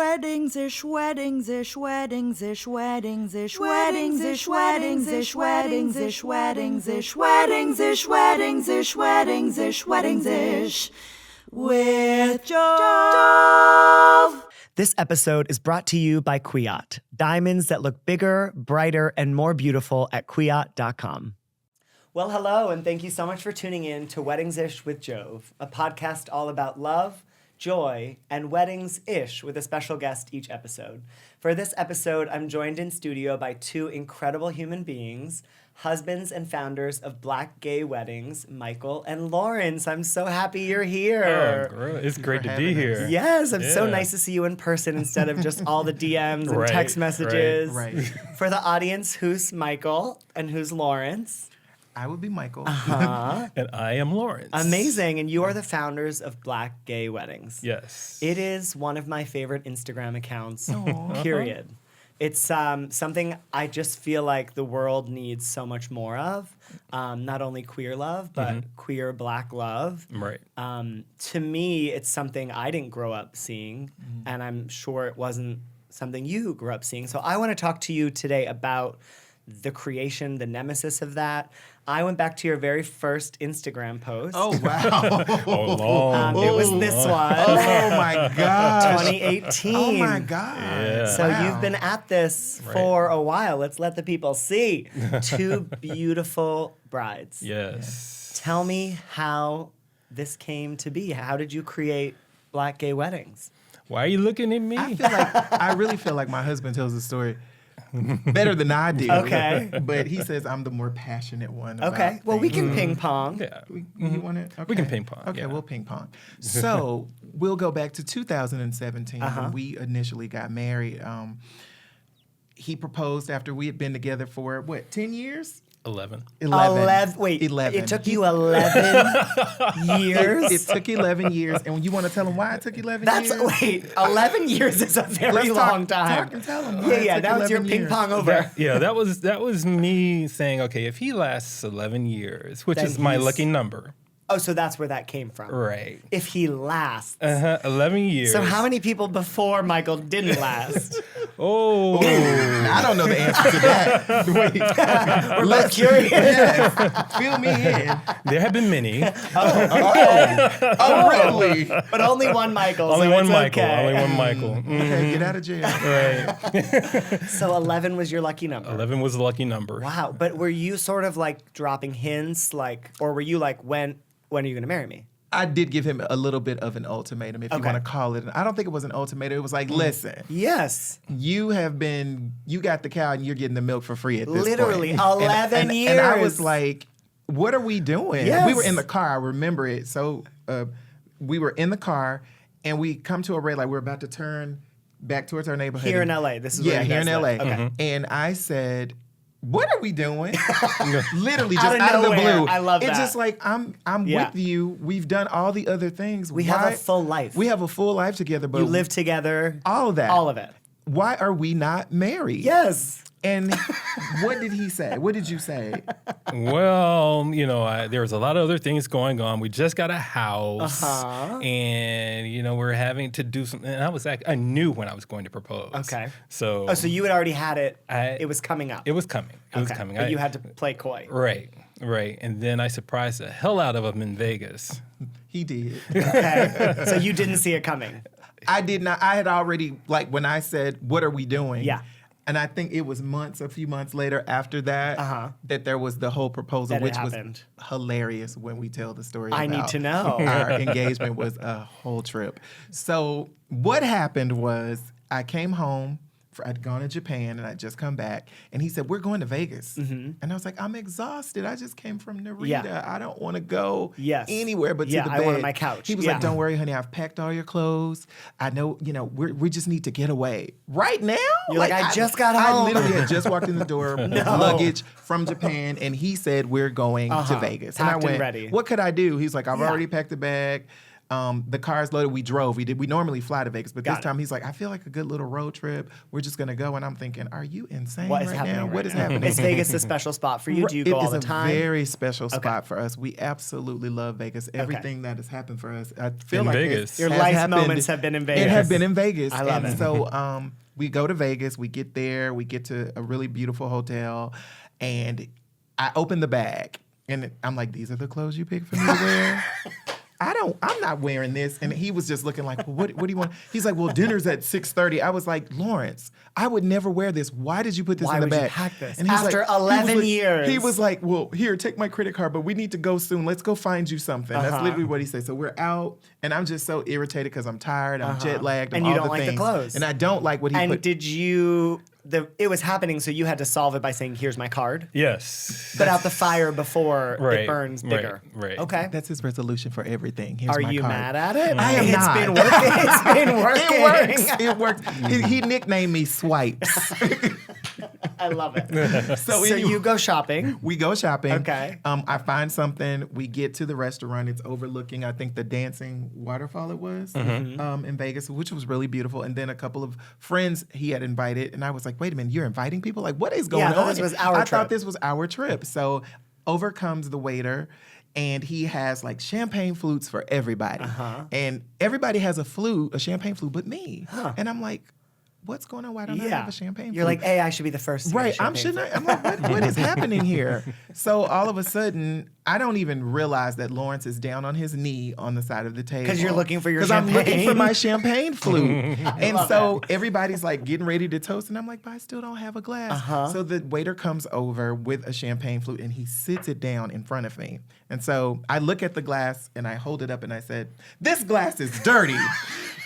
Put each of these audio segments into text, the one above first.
Weddings-ish, weddings-ish, weddings-ish, weddings-ish, weddings-ish, weddings-ish, weddings-ish, weddings-ish, weddings-ish, weddings-ish, weddings-ish, weddings-ish, with Jove. This episode is brought to you by Kwiat, diamonds that look bigger, brighter, and more beautiful at kwiat.com. Well, hello, and thank you so much for tuning in to Weddings-ish with Jove, a podcast all about love, joy, and weddings-ish with a special guest each episode. For this episode, I'm joined in studio by two incredible human beings, husbands and founders of Black Gay Weddings, Michael and Lawrence. I'm so happy you're here. Oh, it's great to be here. Yes, it's so nice to see you in person instead of just all the DMs and text messages. Right. For the audience, who's Michael and who's Lawrence? I would be Michael. And I am Lawrence. Amazing. And you are the founders of Black Gay Weddings. Yes. It is one of my favorite Instagram accounts, period. It's something I just feel like the world needs so much more of. Not only queer love, but queer Black love. Right. To me, it's something I didn't grow up seeing, and I'm sure it wasn't something you grew up seeing. So I want to talk to you today about the creation, the nemesis of that. I went back to your very first Instagram post. Oh, wow. It was this one. Oh, my gosh. 2018. Oh, my gosh. Yeah. So Wow. you've been at this for a while. Let's let the people see. Two beautiful brides. Yes. Tell me how this came to be. How did you create Black Gay Weddings? Why are you looking at me? I really feel like my husband tells the story better than I do. Okay. But he says I'm the more passionate one. Okay. Well, we can ping pong. Yeah. You want it? Okay. We can ping pong, Okay, yeah. we'll ping pong. So we'll go back to 2017 when we initially got married. He proposed after we had been together for, 10 years? 11. 11. Wait, 11. it took you 11 years? It took 11 years. And when you want to tell him why it took 11 years? 11 years is a very Let's long time. Talk and tell him why Yeah, it took now it's your 11 ping years. pong over. That was me saying, okay, if he lasts 11 years, which Then is my he's- lucky number. Oh, so that's where that came from. Right. If he lasts. 11 years. So how many people before Michael didn't last? Oh. I don't know the answer to that. Wait. We're both curious. Yes. Fill me in. There have been many. Oh, really? But only one Michael. Only so one it's Michael. okay. Only one Michael. Okay, get out of jail. Right. So 11 was your lucky number. 11 was the lucky number. Wow. But were you sort of like dropping hints, or were you like, when are you going to marry me? I did give him a little bit of an ultimatum, if you Okay. want to call it. I don't think it was an ultimatum. It was like, listen, Yes. you got the cow and you're getting the milk for free at this Literally, point. 11 years. And I was like, what are we doing? Yes. We were in the car. I remember it. So we were in the car and we come to a red light. We're about to turn back towards our neighborhood. Here in LA. This is where you here guys in LA. live. Okay. And I said, what are we doing? Literally, Out just of out of the nowhere. blue. I love It's that. just like I'm Yeah. with you. We've done all the other things. We have a full life. We have a full life together, but You live together. all of that. All of it. Why are we not married? Yes. And what did he say? What did you say? Well, there was a lot of other things going on. We just got a house, and we're having to do something. And I knew when I was going to propose. Okay. So. Oh, so you had already had it. I- It was coming up. It was coming. It was Okay. coming. But you had to play coy. Right. And then I surprised the hell out of him in Vegas. He did. Okay. So you didn't see it coming. I did not. I had already, when I said, what are we doing? Yeah. And I think it was a few months later after that, that there was the whole proposal, That it which was happened. hilarious when we tell the story. I need about to know. Our engagement was a whole trip. So what happened was I came home. I'd gone to Japan and I'd just come back. And he said, we're going to Vegas. And I was like, I'm exhausted. I just came from Narita. Yeah. I don't want to go Yes. anywhere but Yeah, to the I bed. want my couch. He was Yeah. like, don't worry, honey. I've packed all your clothes. I know, we just need to get away. Right now? You're like, I just got home. I literally had just walked in the door with luggage from Japan. And he said, we're going to Vegas. Packed and I went, ready. what could I do? He's like, I've Yeah. already packed the bag. The car's loaded. We drove. We normally fly to Vegas, but Got this it. time he's like, I feel like a good little road trip. We're just gonna go. And I'm thinking, are you insane What is right happening now? right What is now? happening? Is Vegas a special spot for you? Do you go all the time? It is a very special spot for us. We absolutely love Vegas. Everything that has happened for us, I feel In like Vegas. Your has life happened- moments have been in Vegas. It had been in Vegas. I love it. So we go to Vegas. We get there. We get to a really beautiful hotel, and I open the bag, and I'm like, "These are the clothes you picked for me to wear." I'm not wearing this. And he was just looking like, well, what do you want? He's like, well, dinner's at 6:30. I was like, Lawrence, I would never wear this. Why did you put this Why in the would you bag? pack this? And he's After like, 11 years. He was like, well, here, take my credit card, but we need to go soon. Let's go find you something. That's literally what he said. So we're out, and I'm just so irritated because I'm tired. I'm jet lagged. And all you don't the like the things. clothes. And I don't like what he And put. did you? It was happening, so you had to solve it by saying, "Here's my card." Yes. Put out the fire before Right, it burns bigger. right. Okay. That's his resolution for everything. Here's Are my you card. mad at it? I am It's not. been working. It's been working. It works. He nicknamed me Swipes. I love it. So anyway, you go shopping. we go shopping. Okay. I find something. We get to the restaurant. It's overlooking, I think, the dancing waterfall it was in Vegas, which was really beautiful. And then a couple of friends he had invited. And I was like, wait a minute, you're inviting people? Like, what is going I thought on? this was our I trip. thought this was our trip. So over comes the waiter. And he has like champagne flutes for everybody. And everybody has a champagne flute, but me. And I'm like, what's going on? Why don't I have a champagne You're flute? like, hey, I should be the first to get a Right, champagne flute. I'm like, what is happening here? So all of a sudden, I don't even realize that Lawrence is down on his knee on the side of the table. 'Cause you're looking for your Because I'm looking for champagne. my champagne flute. And so everybody's like getting ready to toast, and I'm like, but I still don't have a glass. So the waiter comes over with a champagne flute, and he sits it down in front of me. And so I look at the glass, and I hold it up, and I said, this glass is dirty.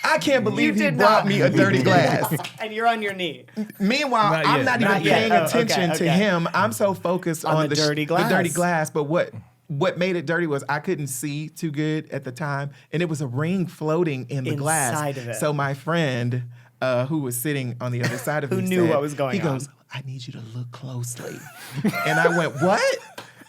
I can't believe he did brought not. me a dirty glass. And you're on your knee. Meanwhile, Not I'm yet. not even Not yet. paying Oh, attention okay, to okay. him. I'm so focused on the dirty glass. The dirty glass. But what made it dirty was I couldn't see too good at the time, and it was a ring floating in the glass. Inside of it. So my friend, who was sitting on the other side of Who me, knew said- what was going He goes, on. "I need you to look closely," and I went, "What?"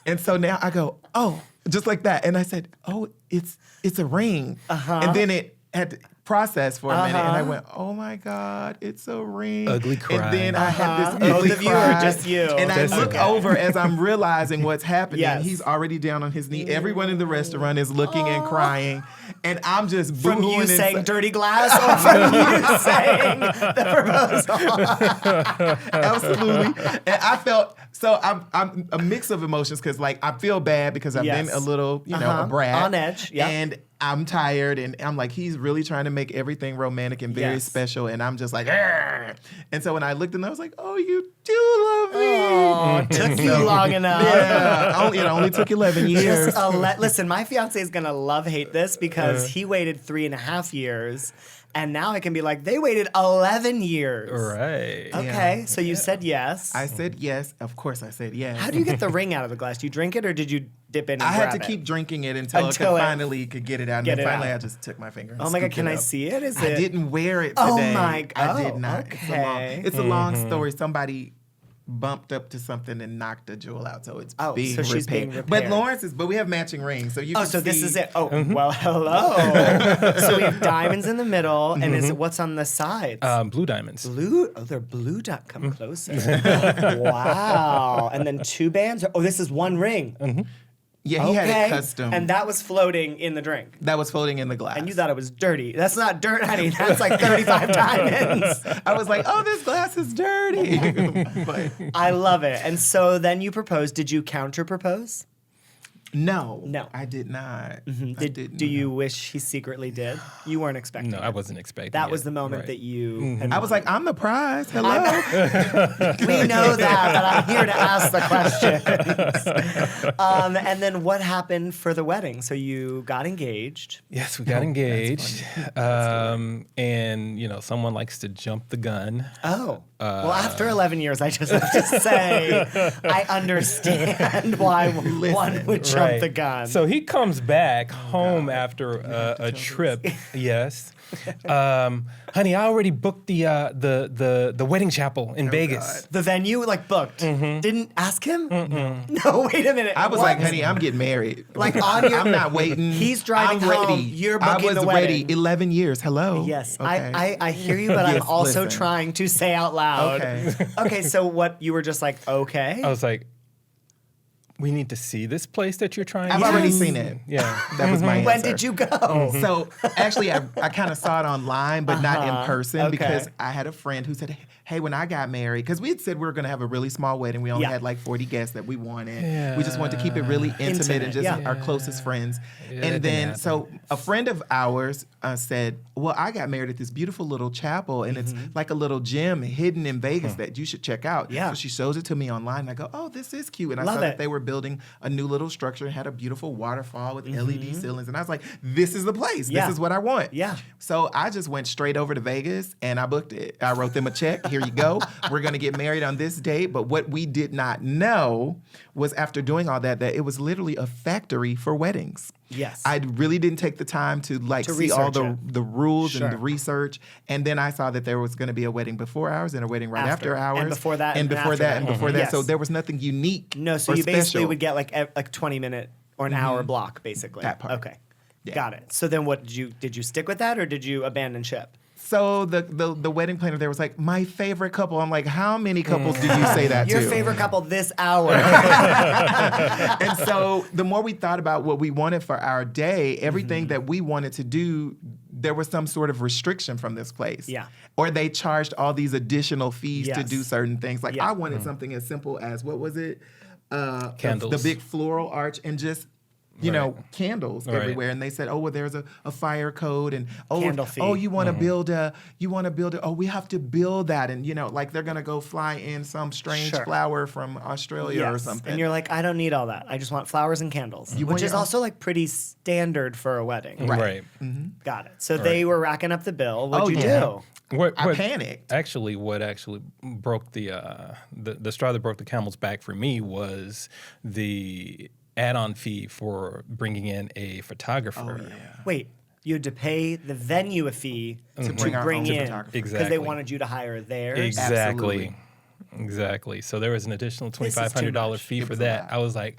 And so now I go, "Oh," just like that, and I said, "Oh, it's a ring," and then it had to process for a minute, and I went, "Oh my God, it's a ring!" Ugly cry. And then I had this Both ugly of you or cry, just you? and I Just look you. over as I'm realizing what's happening. Yes. He's already down on his knee. Everyone in the restaurant is looking and crying, and I'm just From boohooing you saying inside. dirty glass or from you saying the proposal? Absolutely. And I felt so I'm a mix of emotions because like I feel bad because I've Yes. been a little, a brat. On edge, yeah. And I'm tired and I'm like, he's really trying to make everything romantic and very Yes. special. And I'm just like, "Argh." And so when I looked and I was like, oh, you do love me. Oh, took you long enough. Yeah. It only took 11 years. Just listen, my fiance is gonna love hate this because he waited 3.5 years, and now I can be like, they waited 11 years. Right. Okay, so you said yes. I said yes. Of course I said yes. How do you get the ring out of the glass? Do you drink it or did you dip in and I had to grab keep it? drinking it until Until I it- finally could get it out. Get And then it finally out. I just took my finger and Oh my God, scooped can it I up. see it? Is I it? didn't wear it Oh today. my I did oh, not. okay. It's a long story. Somebody bumped up to something and knocked a jewel out, so it's Oh, being so she's repaired. being But repaired. Lawrence is. But we have matching rings, so you. Oh, can so this see- is it. Oh, well, hello. So we have diamonds in the middle, and is it what's on the sides? Blue diamonds. Blue? Oh, they're blue. Come closer. Wow. And then 2 bands? Oh, this is 1 ring. Yeah, he Okay. had it custom. And that was floating in the drink. that was floating in the glass. And you thought it was dirty. That's not dirt, honey. That's like 35 diamonds. I was like, oh, this glass is dirty. But I love it. And so then you proposed. Did you counter propose? no, No. I did not. I didn't. Do you wish he secretly did? You weren't expecting No, it. I wasn't expecting That it. was the moment Right. that you had I was like, I'm the prize. Hello. we know that, but I'm here to ask the questions. And then what happened for the wedding? So you got engaged. Yes, we got engaged. And, someone likes to jump the gun. Oh. Well, after 11 years, I just have to say, I understand why one would jump jumped the gun. So he comes back home after a trip. Yes. Honey, I already booked the wedding chapel in Vegas. The venue, like, booked. Didn't ask him? No, wait a minute. I was What? like, honey, I'm getting married. Like, on your... I'm not waiting. He's driving I'm ready. home. You're booking I was the ready. wedding. 11 years. Hello. Yes, Okay. I hear you, but Yes, I'm also listen. trying to say out loud. Okay. Okay, so what, you were just like, okay? I was like, we need to see this place that you're trying I've to already Yes. seen it. Yeah. That was my answer. When did you go? So actually, I kind of saw it online, but not in person Okay. because I had a friend who said, hey, when I got married, because we had said we were going to have a really small wedding. We only Yeah. had like 40 guests that we wanted. Yeah. We just wanted to keep it really intimate and just yeah. our closest friends. Yeah, that And didn't then, happen. so a friend of ours said, well, I got married at this beautiful little chapel, and it's like a little gym hidden in Vegas that you should check out. Yeah. So she shows it to me online, and I go, oh, this is cute. And I Love saw it. that they were building a new little structure and had a beautiful waterfall with LED ceilings. And I was like, this is the place. Yeah. This is what I want. Yeah. So I just went straight over to Vegas and I booked it. I wrote them a check. Here you go. We're going to get married on this date. But what we did not know was after doing all that it was literally a factory for weddings. Yes. I really didn't take the time to see all research the rules Sure. and the research. And then I saw that there was going to be a wedding before hours and a wedding right After. after hours. And before that, And and before after that. that. And before that. Yes. So there was nothing unique. No, so or you basically special. would get like 20-minute or an hour block, basically. That part. Okay. Yeah. Got it. So then what, did you stick with that or did you abandon ship? So the wedding planner there was like, my favorite couple. I'm like, how many couples do you say that Your to? favorite couple this hour. And so the more we thought about what we wanted for our day, everything that we wanted to do, there was some sort of restriction from this place. Yeah. Or they charged all these additional fees to Yes. do certain things. Like Yeah. I wanted something as simple as, what was it? Candles. The big floral arch and just, you know, candles Right. everywhere. And they said, oh, well, there's a fire code. And Candle fee. you want to build oh, we have to build that. And, you know, like they're going to go fly in some strange Sure. flower from Australia or Yes. something. And you're like, I don't need all that. I just want flowers and candles, You want which is your own- also like pretty standard for a wedding. Right. Got it. So they were racking up the bill. What'd Oh, you yeah. do? I panicked. Actually, what actually broke the straw that broke the camel's back for me was the add-on fee for bringing in a photographer. Wait, you had to pay the venue a fee to bring our bring own in photographer. because they Exactly. wanted you to hire theirs. Exactly. Exactly. So there was an additional This is too $2,500 much. fee It for was a that. lot. I was like,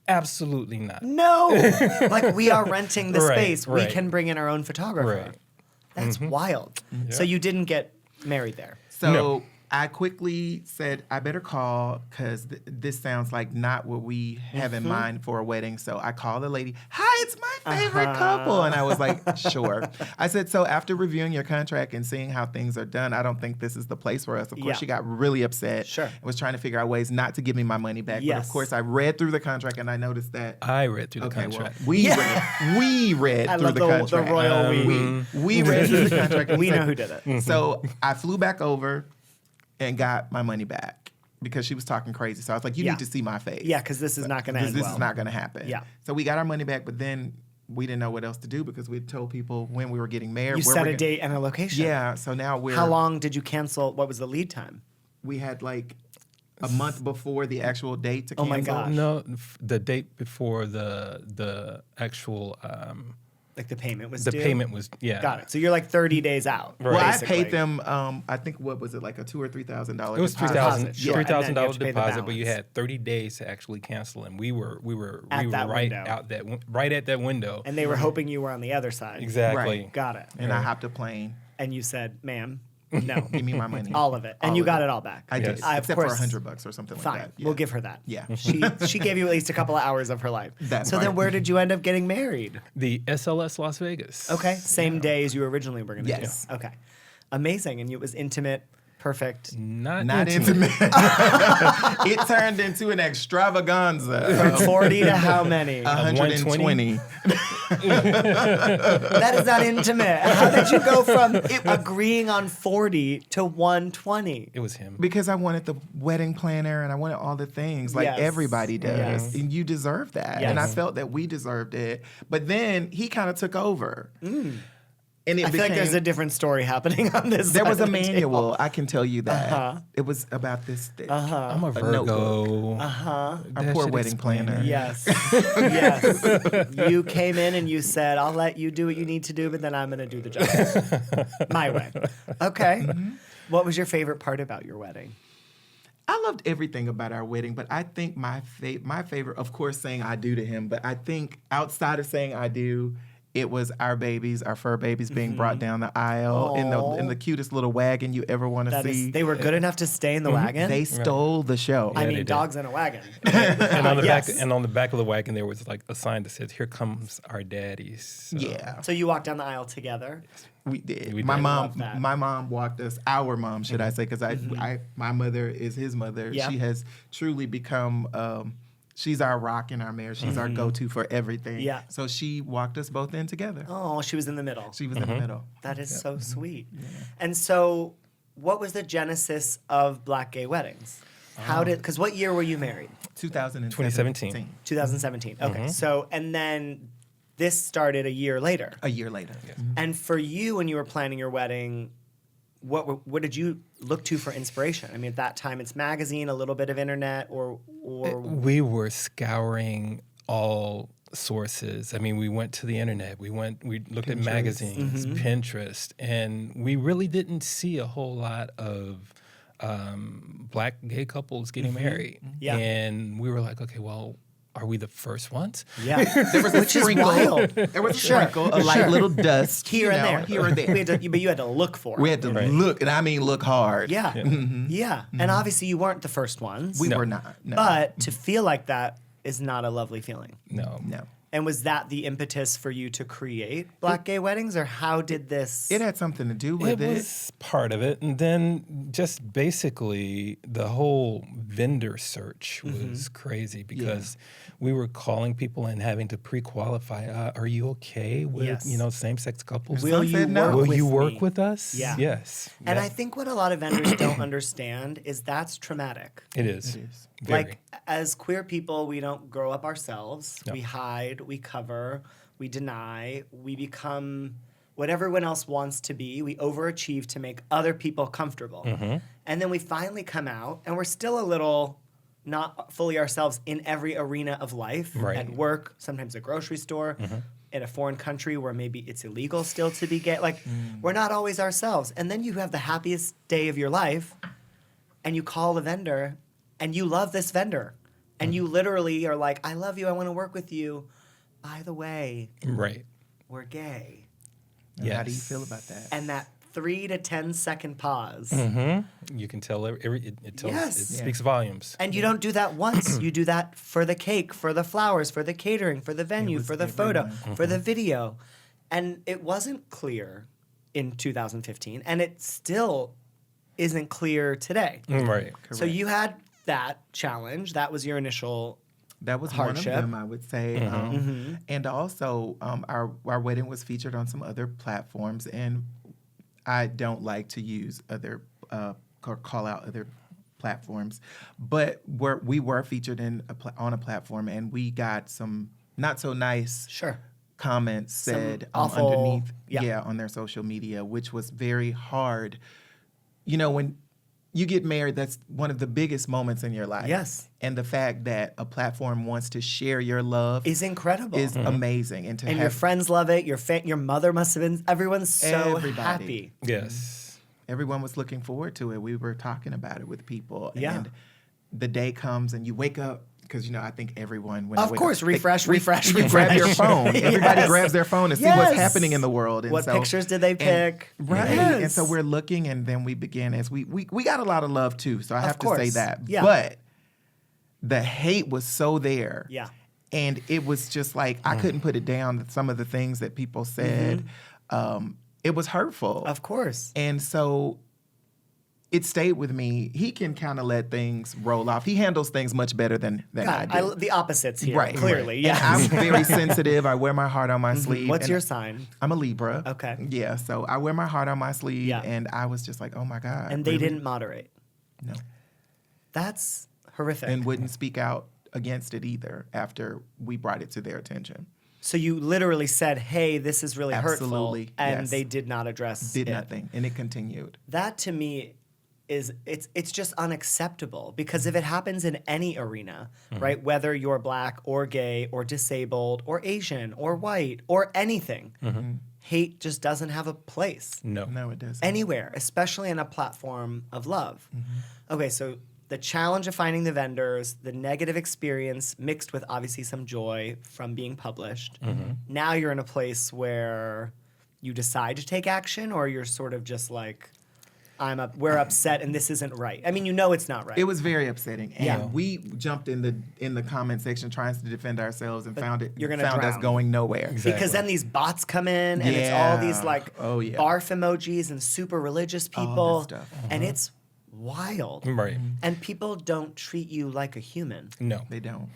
absolutely not. No, like we are renting the Right, space. We right. can bring in our own photographer. Right. That's wild. So you didn't get married there. So No. I quickly said, I better call because this sounds like not what we have in mind for a wedding. So I called the lady. Hi, it's my favorite couple. And I was like, sure. I said, so after reviewing your contract and seeing how things are done, I don't think this is the place for us. Of course, Yeah. she got really upset. Sure. And was trying to figure out ways not to give me my money back. But Yes. of course, I read through the contract and I noticed that. I read through the Okay, contract. well, we read I through love the the contract. royal we. We read through the contract. and We said- know who did it. So I flew back over and got my money back because she was talking crazy. So I was like, you Yeah. need to see my face. Yeah, because this is not going to end This well. is not going to happen. Yeah. So we got our money back, but then we didn't know what else to do because we told people when we were getting married. You where set we're a date and a location. Yeah. So now we're. How long did you cancel? What was the lead time? We had like a month before the actual date to Oh cancel. my gosh. No, the date before the actual Like the payment was the due? payment was Got it. So you're like 30 days out. Well, I basically. paid them. I think what was it, like a $2,000 or $3,000? It was Deposit, sure. And then you have to pay the deposit, but you balance. had 30 days to actually cancel, and we were At that right window. right at that window. And they were hoping you were on the other side. Exactly. Right. Got it. And I hopped a plane. And you said, ma'am, no. Give me my money. All of it. And All you of got it. it all back. I did, Yes. Of except for course. $100 or something Fine. like that. Yeah. We'll give her that. Yeah. She gave you at least a couple of hours of her life. That so part. then where did you end up getting married? The SLS Las Vegas. Okay. Same day as you originally were going to Yes. do. Okay. Amazing. And it was intimate, perfect. Not Not intimate. intimate. It turned into an extravaganza. From 40 to how many? 120. That is not intimate. How did you go from agreeing on 40 to 120? It was him. Because I wanted the wedding planner and I wanted all the things like Yes. everybody does. Yes. And you deserve that. And I Yes. felt that we deserved it. But then he kind of took over. And I feel like there's a different story happening on this. There was side a of the table. manual, I can tell you that. It was about this thick. I'm a notebook. Virgo. Our That poor should wedding explain planner. it. Yes. Yes. You came in and you said, I'll let you do what you need to do, but then I'm going to do the job. My way. Okay. What was your favorite part about your wedding? I loved everything about our wedding, but I think my favorite, of course, saying I do to him, but I think outside of saying I do, it was our babies, our fur babies being brought down the aisle in the cutest little wagon you ever want to see. They were good enough to stay in the wagon? They stole the show. I they mean, did. dogs in a wagon. And on the Yes. back, and on the back of the wagon, there was like a sign that said, "Here comes our daddies." So, Yeah, So you walked down the aisle together? we did. We my did. Love that. mom walked us. Our mom, should I say? Because my mother is his mother. Yeah. She has truly become. She's our rock and our mare. She's our go-to for everything. Yeah. So she walked us both in together. Oh, she was in the middle. She was in the middle. That is so sweet. And so, what was the genesis of Black Gay Weddings? Because what year were you married? 2017. 2017. Okay. So, and then this started a year later. A year later. And for you, when you were planning your wedding, what did you look to for inspiration? I mean, at that time, it's magazine, a little bit of internet, or We were scouring all sources. I mean, we went to the internet. We looked at magazines, Pinterest, and we really didn't see a whole lot of Black gay couples getting married. Yeah. And we were like, okay, well, are we the first ones? yeah, There was a which is sprinkle. wild. There was a sprinkle, a light little dust Here and there, here and there. But you had to look for it. We had to Right. look, and I mean look hard. Yeah. Yeah. And obviously you weren't the first ones. We No. were not. No. But to feel like that is not a lovely feeling. No. no. And was that the impetus for you to create Black Gay Weddings, or how did this? It had something to do with It was part of it. And then just basically the whole vendor search was crazy because we were calling people and having to pre-qualify. Are you okay with, Yes. same-sex couples? Will Some you said no. work Will with you me? work with us? Yeah. Yes. And Yeah. I think what a lot of vendors don't understand is that's traumatic. It is. It is. Very. Like, as queer people, we don't grow up ourselves. No. We hide, we cover, we deny, we become what everyone else wants to be. We overachieve to make other people comfortable. And then we finally come out, and we're still a little not fully ourselves in every arena of life. Right. At work, sometimes a grocery store, in a foreign country where maybe it's illegal still to be gay. Like, we're not always ourselves. And then you have the happiest day of your life, and you call the vendor, and you love this vendor. And you literally are like, I love you, I want to work with you. By the way, Right. we're gay. And how do you Yes. feel about that? And that 3 to 10 second pause. You can tell it tells, Yes. it Yeah. speaks volumes. And you don't do that once. You do that for the cake, for the flowers, for the catering, for the venue, was for the photo, everyone. for the video. And it wasn't clear in 2015, and it still isn't clear today. Right. So you had that challenge. That was your initial. That was hardship. one of them, I would say. And also, our wedding was featured on some other platforms, and I don't like to use other or call out other platforms, but we were featured on a platform, and we got some not so nice Sure. comments said awful- underneath, yeah. on their social media, which was very hard. You know, when you get married, that's one of the biggest moments in your life. Yes. And the fact that a platform wants to share your love Is incredible. is amazing. And to And have your friends love it. Your mother must have been. Everyone's so Everybody. happy. Yes. everyone was looking forward to it. We were talking about it with people. Yeah. And the day comes and you wake up, because, I think everyone, when Of they wake course, up, refresh. you grab your phone. Everybody Yes. grabs their phone to see Yes. what's happening in the world. And What so, pictures did they pick? Right. Yes. And so we're looking, and then we begin as we got a lot of love too. So I have to say course. that. Yeah. But the hate was so there. Yeah. And it was just like, I couldn't put it down, some of the things that people said. It was hurtful. Of course. And so it stayed with me. He can kind of let things roll off. He handles things much better than I God, do. the opposites here. Right. Clearly. And Yeah. I'm very sensitive. I wear my heart on my sleeve. What's and your sign? I'm a Libra. Okay. Yeah, so I wear my heart on my sleeve, Yeah. and I was just like, oh my God. And they really? didn't moderate. No. That's horrific. And wouldn't speak out against it either after we brought it to their attention. So you literally said, hey, this is really Absolutely, hurtful. And yes. they did not address it. nothing, and it continued. That to me is it's just unacceptable, because if it happens in any arena, right, whether you're black or gay or disabled or Asian or white or anything, hate just doesn't have a place No. It doesn't. anywhere, especially in a platform of love. Okay, so the challenge of finding the vendors, the negative experience mixed with obviously some joy from being published. Now you're in a place where you decide to take action, or you're sort of just like, we're upset and this isn't right. I mean, it's not right. It was very upsetting, and Yeah. we jumped in the comment section trying to defend ourselves and found you're gonna us drown. going nowhere. Because then these bots come in and it's all these like Oh, yeah. barf emojis and super religious people. stuff. And it's wild. Right. And people don't treat you like a human. No. They don't.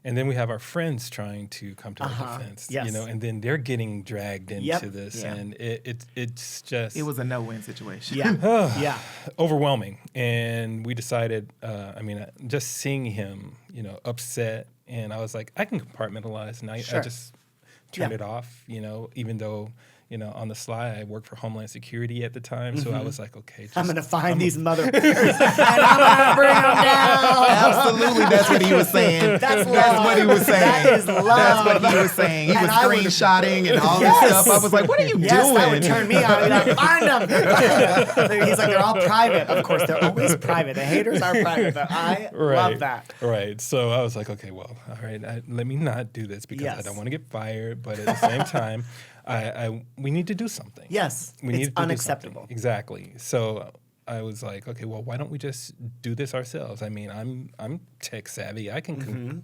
And then we have our friends trying to come to our defense, Yes. and then they're getting dragged into Yep. this, Yeah. and it's just It was a no-win situation. Yeah. Yeah. overwhelming. And we decided, just seeing him, upset, and I was like, I can compartmentalize, and I Sure. just turned Yeah. it off, even though, on the sly, I worked for Homeland Security at the time, so I was like, okay, I'm going to find these I'm motherfuckers and I'm going to bring them down. Absolutely, that's what he was saying. That's love. That's what he was saying. That is love. That's what he was saying. He And was I would- screenshotting and all Yes. this stuff. I was like, what are you Yes, doing? that would turn me on. I'd be like, find them. He's like, they're all private. Of course, they're always private. The haters are private, but I love that. Right. So I was like, okay, well, all right, let me not do this because I Yes. don't want to get fired, but at the same time, we need to do something. Yes, We it's need to do unacceptable. something. Exactly. So I was like, okay, well, why don't we just do this ourselves? I mean, I'm tech savvy. I can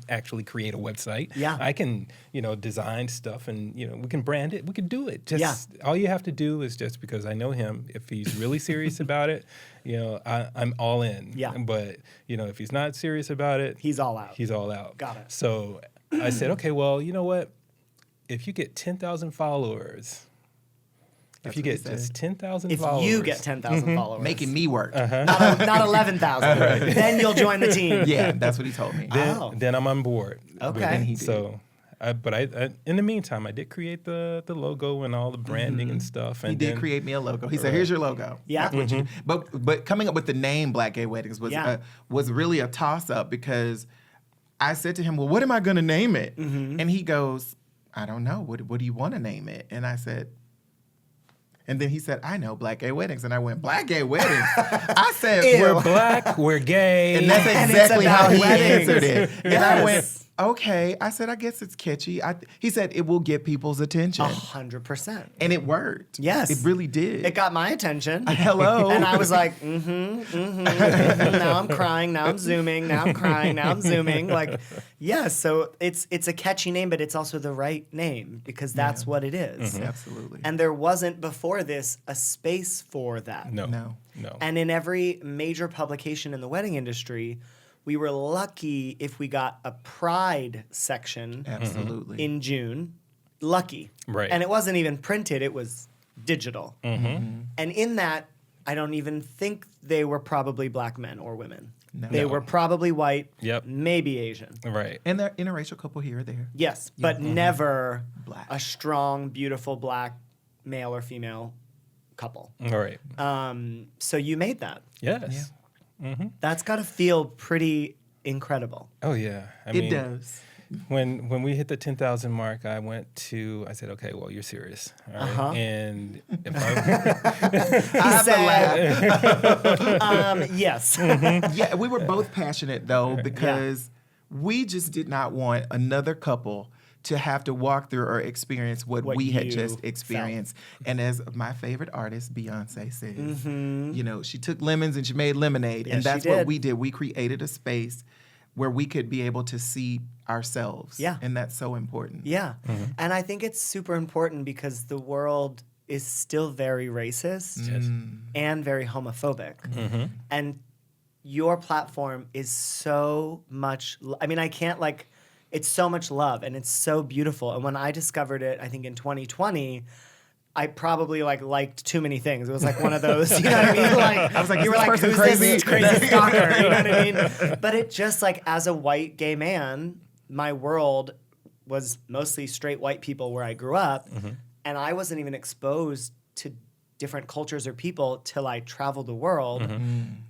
actually create a website. Yeah. I can, design stuff, and we can brand it. We can do it. Just all you have to do is just, because I know him, if he's really serious about it, I'm all in. Yeah. But if he's not serious about it, He's all out. He's all out. Got it. So I said, okay, well, you know what? If you get 10,000 followers, That's if you what he get said. just 10,000 If followers, you get 10,000 followers, Making me work. not 11,000, then you'll join the team. Yeah, that's what he told me. then I'm on board. Okay. with it. And he did. So, but I in the meantime, I did create the logo and all the branding and stuff. And He did then- create me a logo. He said, "Here's your logo." Yeah. That's what you did. But coming up with the name Black Gay Weddings was really a toss up, because I said to him, "Well, what am I going to name it?" And he goes, "I don't know. What do you want to name it?" And I said. And then he said, "I know, Black Gay Weddings." And I went, "Black Gay Weddings?" I said, We're black, we're gay. And that's And it's exactly how about he weddings. answered it. And I went, Yes. "Okay." I said, "I guess it's catchy." He said, "It will get people's attention." 100%. And it worked. Yes. It really did. It got my attention. Hello. And I was like, now I'm crying, now I'm zooming, now I'm crying, now I'm zooming. Like, yeah, so it's a catchy name, but it's also the right name, because that's what it is. Absolutely. And there wasn't before this a space for that. No. And in every major publication in the wedding industry, we were lucky if we got a Pride section Absolutely. in June. Lucky. Right. And it wasn't even printed, it was digital. And in that, I don't even think they were probably black men or women. No. They were probably white, Yep. maybe Asian. Right. And they're interracial couple here or there. Yes, but never Black. a strong, beautiful black male or female couple. All right. So you made that. Yes. That's got to feel pretty incredible. Oh yeah. I It mean, does. When we hit the 10,000 mark, I said, okay, well, you're serious. All right? And if He said, yes. Yeah, we were both passionate though, because we just did not want another couple to have to walk through or experience what we had you just experienced. And as my favorite artist, Beyonce says, she took lemons and she made lemonade. Yes, and she that's what did. we did. We created a space where we could be able to see ourselves. Yeah. And that's so important. Yeah. And I think it's super important because the world is still very racist and very homophobic. And your platform is so much, I can't it's so much love and it's so beautiful. And when I discovered it, I think in 2020, I probably liked too many things. It was like one of those, you know what I mean? I was like, you were like, person who's crazy? this crazy stalker? You know what I mean? But it just as a white gay man, my world was mostly straight white people where I grew up, and I wasn't even exposed to different cultures or people till I traveled the world.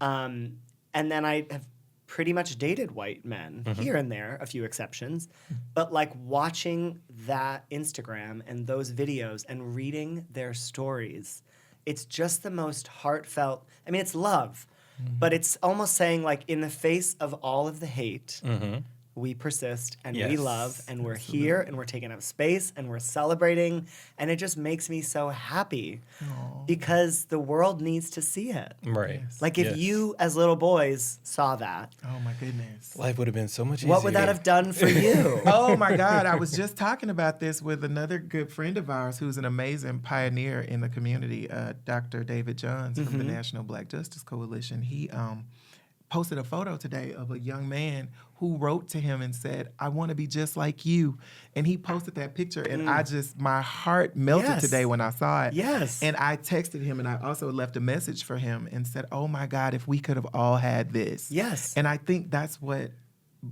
And then I have pretty much dated white men here and there, a few exceptions. But like watching that Instagram and those videos and reading their stories, it's just the most heartfelt. I mean, it's love, but it's almost saying like in the face of all of the hate, we persist and we love and we're here and we're taking up space and we're celebrating. And it just makes me so happy because the world needs to see it. Right. Like if you as little boys saw that. Oh my goodness. Life would have been so much easier. What would that have done for you? Oh my God. I was just talking about this with another good friend of ours who's an amazing pioneer in the community, Dr. David Johns from the National Black Justice Coalition. He posted a photo today of a young man who wrote to him and said, I want to be just like you. And he posted that picture and my heart melted today when I saw it. Yes. And I texted him and I also left a message for him and said, oh my God, if we could have all had this. Yes. And I think that's what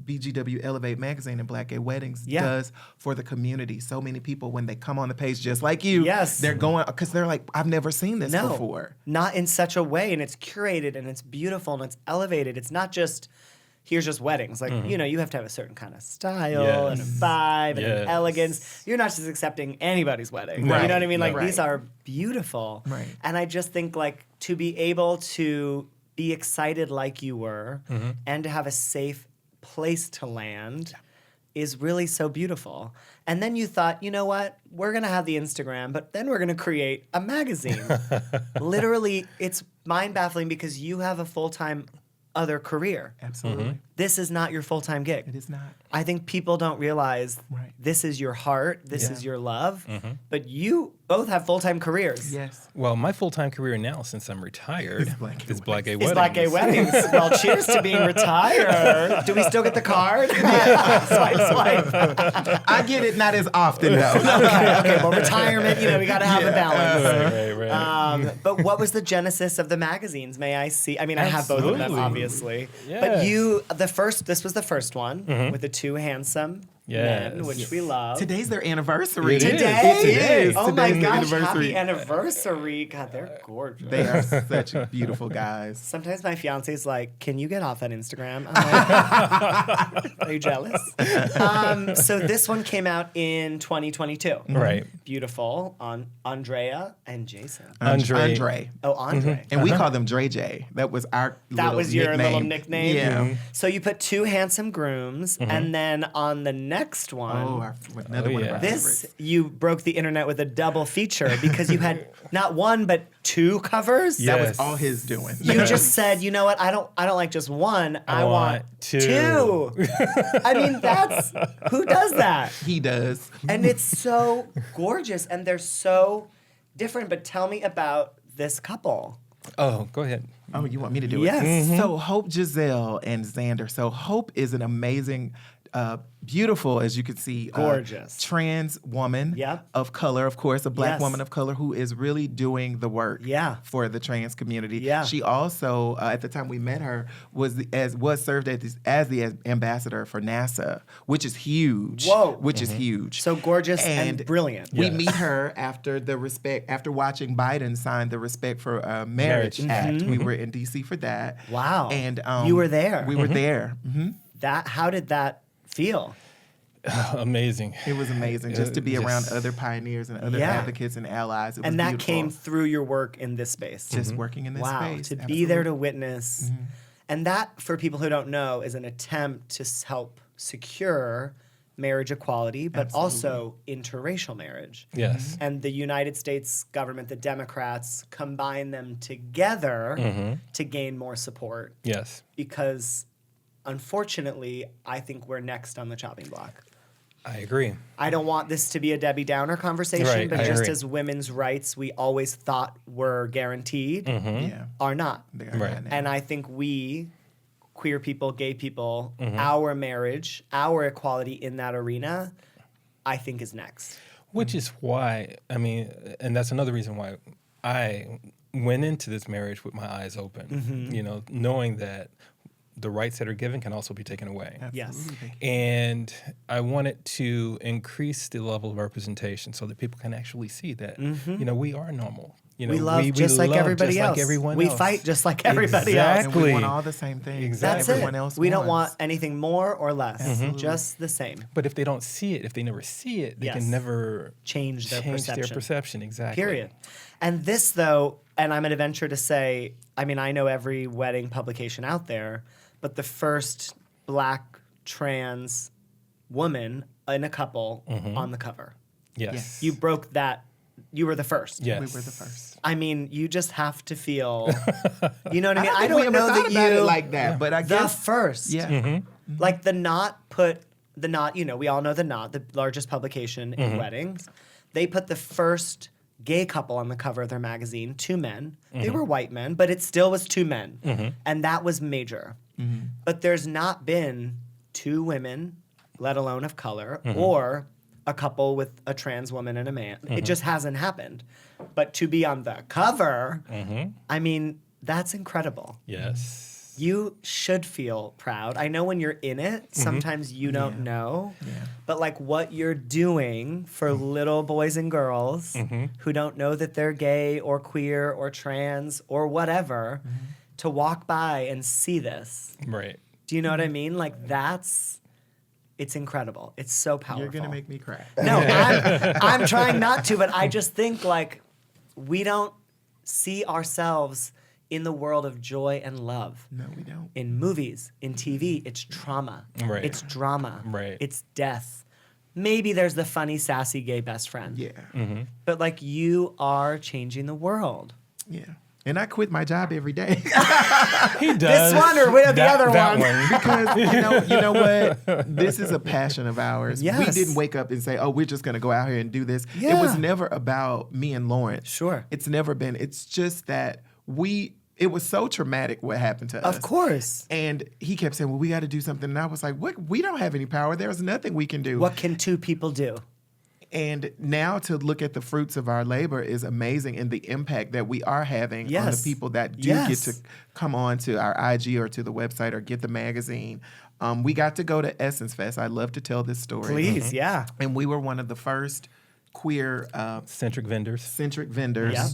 BGW Elevate Magazine and Black Gay Weddings does for the community. So many people, when they come on the page just like you, they're going, because they're like, I've never seen this before. Not in such a way. And it's curated and it's beautiful and it's elevated. It's not just, here's just weddings. Like, you know, you have to have a certain kind of style and a vibe and an elegance. You're not just accepting anybody's wedding. Right. You know what I mean? Like, Right. these are beautiful. Right. And I just think, like, to be able to be excited like you were and to have a safe place to land is really so beautiful. And then you thought, you know what? We're going to have the Instagram, but then we're going to create a magazine. Literally, it's mind-baffling because you have a full-time other career. Absolutely. This is not your full-time gig. It is not. I think people don't realize Right. this is your heart, this is your love, but you both have full-time careers. Yes. Well, my full-time career now, since I'm retired, is Black Gay It's Weddings. Black Gay Weddings. Well, cheers to being retired. Do we still get the card? Swipe. I get it not as often though. Okay. Well, retirement, you know, we got to have a balance. Right. But what was the genesis of the magazines? May I see? I mean, I have both of them, Absolutely. obviously. Yes. But this was the first one with the two handsome men, which we love. Today's their anniversary. It is. Today? It is. Oh my Today's their gosh, anniversary. happy anniversary. God, they're gorgeous. They are such beautiful guys. Sometimes my fiance's like, can you get off that Instagram? I'm like, are you jealous? So this one came out in 2022. Right. Beautiful on Andrea and Jason. Andre. Oh, Andre. And we call them Dre J. That was our That was your little nickname? Yeah. So you put two handsome grooms, and then on the next one, Another one of our this favorites. you broke the internet with a double feature because you had not one but two covers. Yeah. That Yes. was all his doing. You just said, you know what? I don't like just one. I want two. two. I mean, who does that? He does. And it's so gorgeous, and they're so different. But tell me about this couple. Oh, go ahead. Oh, you want me to do Yes. it? So Hope Giselle and Xander. So Hope is an amazing, beautiful, as you can see, Gorgeous. trans woman Yep. of color, of course, a black Yes. woman of color who is really doing the work Yeah. for the trans community. Yeah. She also, at the time we met her, was served as the ambassador for NASA, which is huge. Whoa. Which is huge. So gorgeous and brilliant. We Yes. meet her after watching Biden sign the Respect for Marriage Act. We were in D.C. for that. Wow. And You were there. We were there. hmm How did that feel? Amazing. It was amazing just to be Just- around other pioneers and other Yeah. advocates and allies. It was And that beautiful. came through your work in this space. just working in this Wow, space. to be Absolutely. there to witness. And that, for people who don't know, is an attempt to help secure marriage equality, but also interracial marriage. Yes. And the United States government, the Democrats, combine them together to gain more support Yes. because, unfortunately, I think we're next on the chopping block. I agree. I don't want this to be a Debbie Downer conversation, Right, but I just agree. as women's rights we always thought were guaranteed, Yeah. are not. They are Right. not now. And I think we, queer people, gay people, Mm-hmm. our marriage, our equality in that arena, I think is next. Which is why, I mean, and that's another reason why I went into this marriage with my eyes open, you know, knowing that the rights that are given can also be taken away. Yes. And I wanted to increase the level of representation so that people can actually see that, we are normal. We love just like everybody else. We fight just like everybody else. And we want all the same things. Exactly. That's everyone it. else We don't wants. want anything more or less. Just the same. But if they don't see it, if they never see it, they can never change their perception. Exactly. Period. And this, though, and I'm going to venture to say, I mean, I know every wedding publication out there, but the first Black trans woman in a couple on the cover. Yes. You broke that. You were the first. Yes. We were the first. I mean, you just have to feel, you know what I mean? I don't know that about you it like that, but I the guess first. yeah. Like the Knot, we all know the Knot, the largest publication in weddings. They put the first gay couple on the cover of their magazine, 2 men. They were white men, but it still was 2 men. And that was major. But there's not been 2 women, let alone of color, or a couple with a trans woman and a man. It just hasn't happened. But to be on the cover, I mean, that's incredible. Yes. You should feel proud. I know when you're in it, sometimes you don't know. Yeah. But like what you're doing for little boys and girls who don't know that they're gay or queer or trans or whatever, to walk by and see this. Right. Do you know what I mean? Like it's incredible. It's so powerful. You're gonna make me cry. No, I'm trying not to, but I just think like we don't see ourselves in the world of joy and love. No, we don't. In movies, in TV, it's trauma. Right. It's drama. Right. It's death. Maybe there's the funny, sassy gay best friend. Yeah. But like you are changing the world. Yeah. And I quit my job every day. He does. This one or the other that one? Because you know what? This is a passion of ours. Yes. We didn't wake up and say, "Oh, we're just going to go out here and do this." Yeah. It was never about me and Lawrence. Sure. It's never been. It's just that it was so traumatic what happened to us. Of course. And he kept saying, "Well, we got to do something." And I was like, "What? We don't have any power. There's nothing we can do." What can 2 people do? And now to look at the fruits of our labor is amazing, and the impact that we are having on the people that do get to come on to our IG or to the website or get the magazine. We got to go to Essence Fest. I love to tell this story. Please, yeah. And we were one of the first queer Centric vendors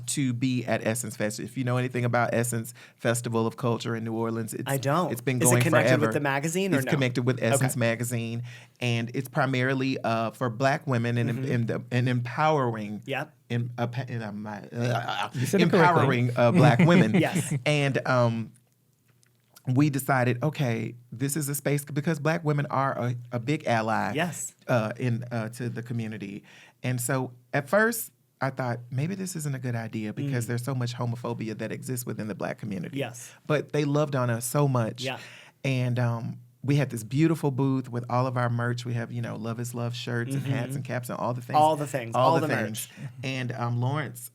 to be at Essence Fest. If you know anything about Essence Festival of Culture in New Orleans, I don't. It's been Is going it connected forever. with the magazine or it's no? connected with Essence magazine, and it's primarily for Black women and empowering. Yep. Empowering Black women. Yes. And we decided, okay, this is a space because Black women are a big ally. Yes. To the community. And so at first, I thought maybe this isn't a good idea because there's so much homophobia that exists within the Black community. Yes. But they loved on us so much. Yeah. And we had this beautiful booth with all of our merch. We have, Love is Love shirts and hats and caps and all the things. All the things. All the merch. And Lawrence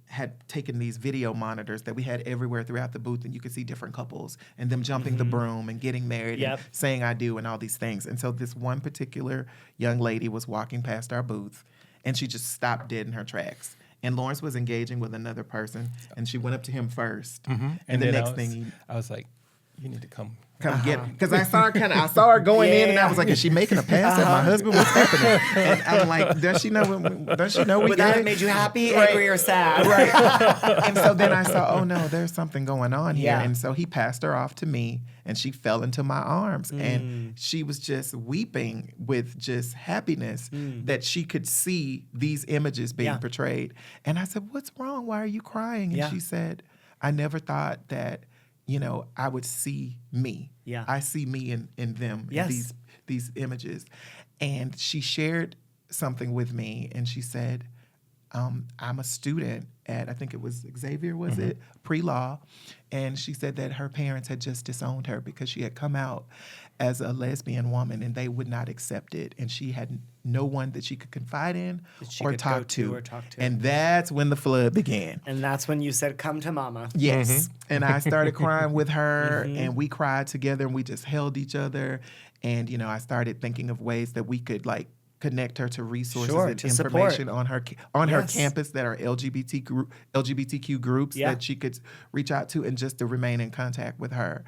had taken these video monitors that we had everywhere throughout the booth, and you could see different couples and them jumping the broom and getting married and saying I do and all these things. And so this one particular young lady was walking past our booth, and she just stopped dead in her tracks. And Lawrence was engaging with another person, and she went up to him first. And the next thing I was like, you need to come get me. Because I saw her going in, and I was like, is she making a pass at my husband? What's happening? And I'm like, does she know we Would that have made you happy, Right. angry, or sad? Right. And so then I saw, oh no, there's something going on here. Yeah. And so he passed her off to me, and she fell into my arms. And she was just weeping with just happiness that she could see these images being portrayed. And I said, what's wrong? Why are you crying? And she said, I never thought that I would see me. Yeah. I see me in them, in these images. And she shared something with me, and she said, I'm a student at, I think it was Xavier, was it? Pre-law. And she said that her parents had just disowned her because she had come out as a lesbian woman, and they would not accept it. And she had no one that she could confide in or talk to. And that's when the flood began. And that's when you said, come to mama. Yes. And I started crying with her, and we cried together, and we just held each other. And, I started thinking of ways that we could, connect her to resources Sure, and to information support. on her Yes. campus that are LGBTQ groups Yeah. that she could reach out to, and just to remain in contact with her.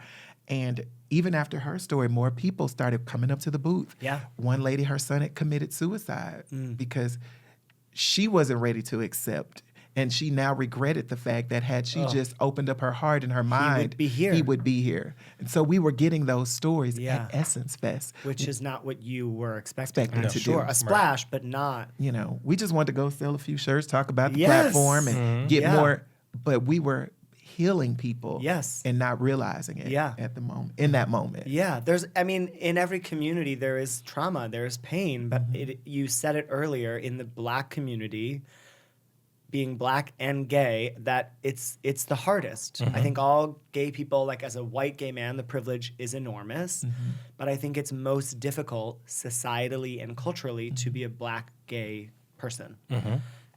And even after her story, more people started coming up to the booth. Yeah. One lady, her son had committed suicide because she wasn't ready to accept. And she now regretted the fact that had she just opened up her heart and her mind, be here. he would be here. And so we were getting those stories Yeah. at Essence Fest. Which is not what you were expecting. Expecting to Sure, do. a splash, but not. You know, we just wanted to go sell a few shirts, talk about the Yes. platform, and get Yeah. more. But we were healing people, Yes. and not realizing it, Yeah. at the moment, in that moment. Yeah, in every community there is trauma, there is pain, but you said it earlier, in the Black community, being Black and gay, that it's the hardest. I think all gay people, like as a white gay man, the privilege is enormous, but I think it's most difficult societally and culturally to be a Black gay person.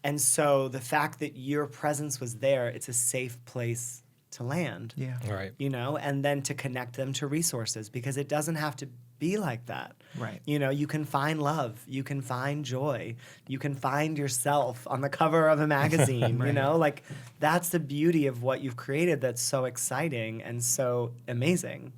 And so the fact that your presence was there, it's a safe place to land. Yeah. Right. You know, and then to connect them to resources, because it doesn't have to be like that. Right. You know, you can find love, you can find joy, you can find yourself on the cover of a magazine, you know? Like, that's the beauty of what you've created that's so exciting and so amazing.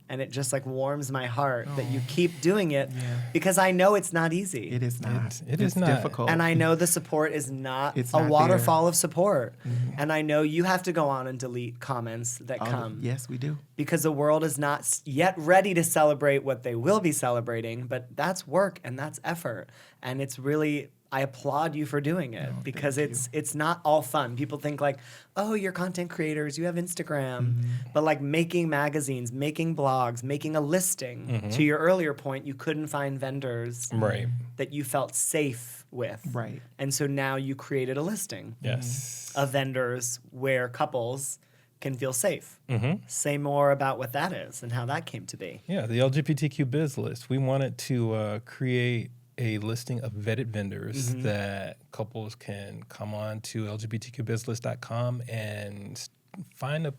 And it just like warms my heart that you keep doing it, because I know it's not easy. It is not. It is It's not. difficult. And I know the support is not It's a not waterfall of support. And I know you have to go on and delete comments that come. Yes, we do. Because the world is not yet ready to celebrate what they will be celebrating, but that's work and that's effort. And it's really, I applaud you for doing it, because it's not all fun. People think like, oh, you're content creators, you have Instagram. But like making magazines, making blogs, making a listing, to your earlier point, you couldn't find vendors Right. that you felt safe with. Right. And so now you created a listing Yes. of vendors where couples can feel safe. Say more about what that is and how that came to be. Yeah, the LGBTQ biz list. We wanted to create a listing of vetted vendors that couples can come on to lgbtqbizlist.com and find a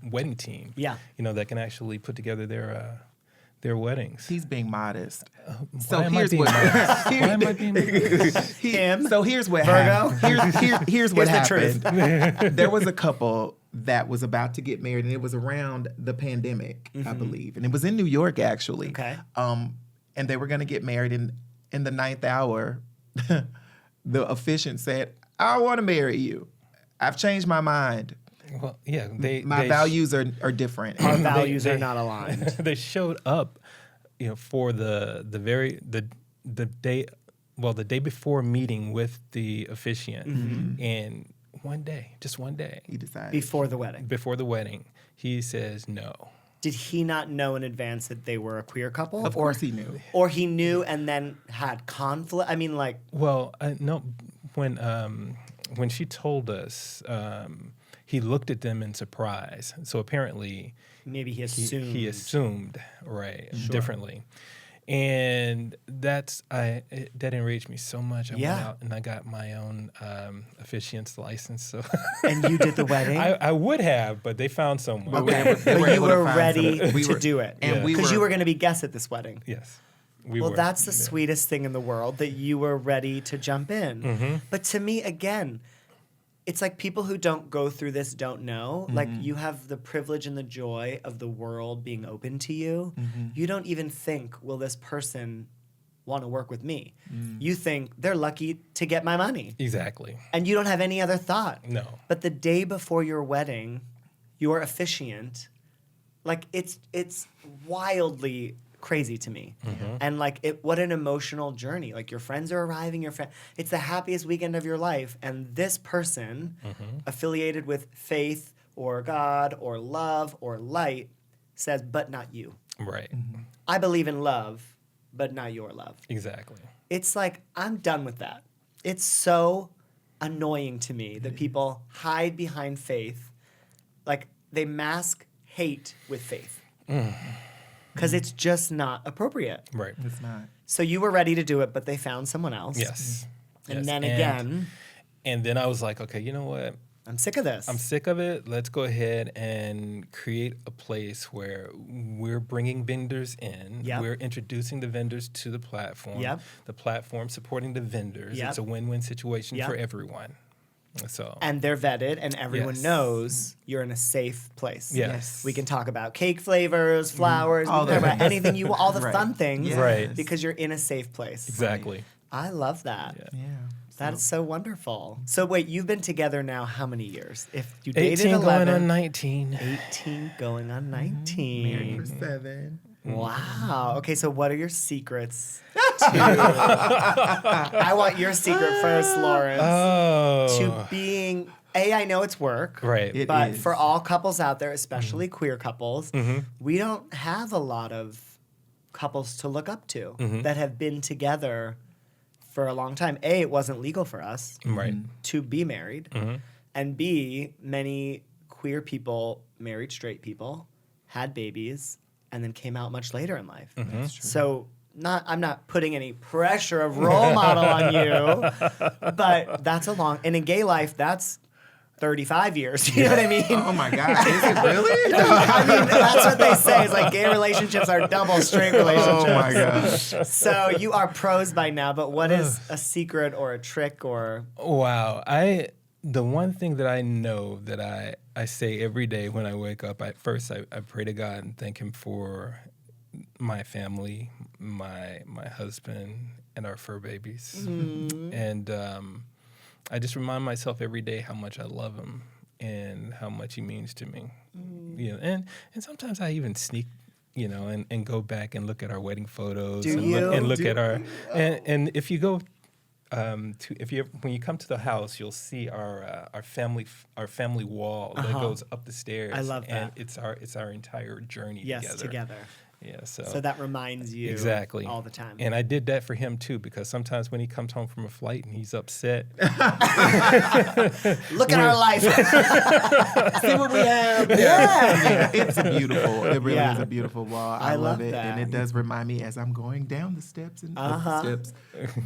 wedding team. Yeah. You know, that can actually put together their weddings. He's being modest. So Why am I here's being what. modest? Why am I being modest? Him. So here's what Virgo? happened. Here's what Here's the happened. There was a couple that was about to get married, and it was around the pandemic, I believe, and it was in New York actually. Okay. And they were going to get married, and in the 9th hour, the officiant said, "I want to marry you. I've changed my mind. Well, yeah, My values are different." Our values they- are not aligned. They showed up, you know, for the day, well, the day before meeting with the officiant, and just one day He decided. Before the wedding. before the wedding, he says no. Did he not know in advance that they were a queer couple? Of course he knew. Or he knew and then had conflict? I mean, like, Well, no, when she told us, he looked at them in surprise. So apparently, maybe he assumed. he assumed differently, and that enraged me so much. I went Yeah. out and I got my own officiant's license. So And you did the wedding? I would have, but they found someone. Okay. They were But you able to were find ready someone. We to were- do it. and we Because you were- were going to be guests at this wedding. Yes, we Well, were. that's the Yeah. sweetest thing in the world, that you were ready to jump in. But to me, again, it's like people who don't go through this don't know. Like, you have the privilege and the joy of the world being open to you. You don't even think, will this person want to work with me? You think they're lucky to get my money. Exactly. And you don't have any other thought. No. But the day before your wedding, your officiant, like, it's wildly crazy to me. And like, what an emotional journey. Like, your friends are arriving, it's the happiest weekend of your life, and this person affiliated with faith or God or love or light says, but not you. Right. I believe in love, but not your love. Exactly. It's like, I'm done with that. It's so annoying to me that people hide behind faith. Like, they mask hate with faith. Because it's just not appropriate. Right. It's not. So you were ready to do it, but they found someone else. Yes. And Yes. then again, And then I was like, okay, you know what? I'm sick of this. I'm sick of it. Let's go ahead and create a place where we're bringing vendors in. Yep. We're introducing the vendors to the platform. Yep. The platform supporting the vendors. Yep. It's a win-win situation Yep. for everyone. So And they're vetted, and everyone Yes. knows you're in a safe place. Yes. We can talk about cake flavors, flowers, All we can talk the about things. anything you want, all the Right. fun things, Yes. because you're in a safe place. exactly. I love that. Yeah. Yeah. That's so wonderful. So wait, you've been together now how many years? If you dated 18 11, going on 19. 18 going on 19. Married for 7. Wow. Okay, so what are your secrets? I want your secret first, Lawrence. Oh. To being I know it's work. Right. It But is. for all couples out there, especially queer couples, we don't have a lot of couples to look up to that have been together for a long time. A, it wasn't legal for us Right. to be married. And B, many queer people married straight people, had babies, and then came out much later in life. So I'm not putting any pressure of role model on you, but that's and in gay life, that's 35 years. You know what I mean? Oh my God. Is it really? I mean, that's what they say. It's like gay relationships are double straight relationships. Oh my gosh. So you are pros by now, but what is a secret or a trick or... Wow. The one thing that I know that I say every day when I wake up, I pray to God and thank him for my family, my husband, and our fur babies. And I just remind myself every day how much I love him and how much he means to me. You know, and sometimes I even sneak, and go back and look at our wedding photos Do you? look at our and if you go when you come to the house, you'll see our family wall that goes up the stairs. I love and that. it's our entire journey Yes, together. Yeah, So that reminds you exactly all the time. And I did that for him too, because sometimes when he comes home from a flight and he's upset, Look at our life. See what we have. Yeah. It's a beautiful. It really Yeah. is a beautiful wall. I I love love it, that. and it does remind me as I'm going down the steps and up the steps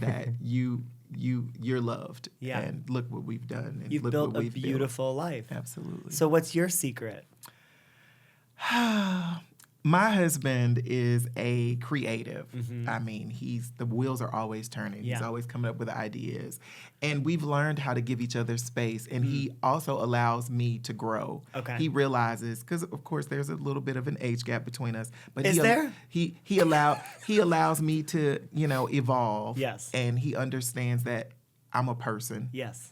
that you're loved. Yeah. And look what we've done. And You've look built what a we've beautiful life. Built. Absolutely. So what's your secret? My husband is a creative. I mean, the wheels are always turning. Yeah. He's always coming up with ideas. And we've learned how to give each other space. And he also allows me to grow. Okay. He realizes, because of course there's a little bit of an age gap between us. But Is there? He allows me to, evolve. Yes. And he understands that I'm a person. Yes.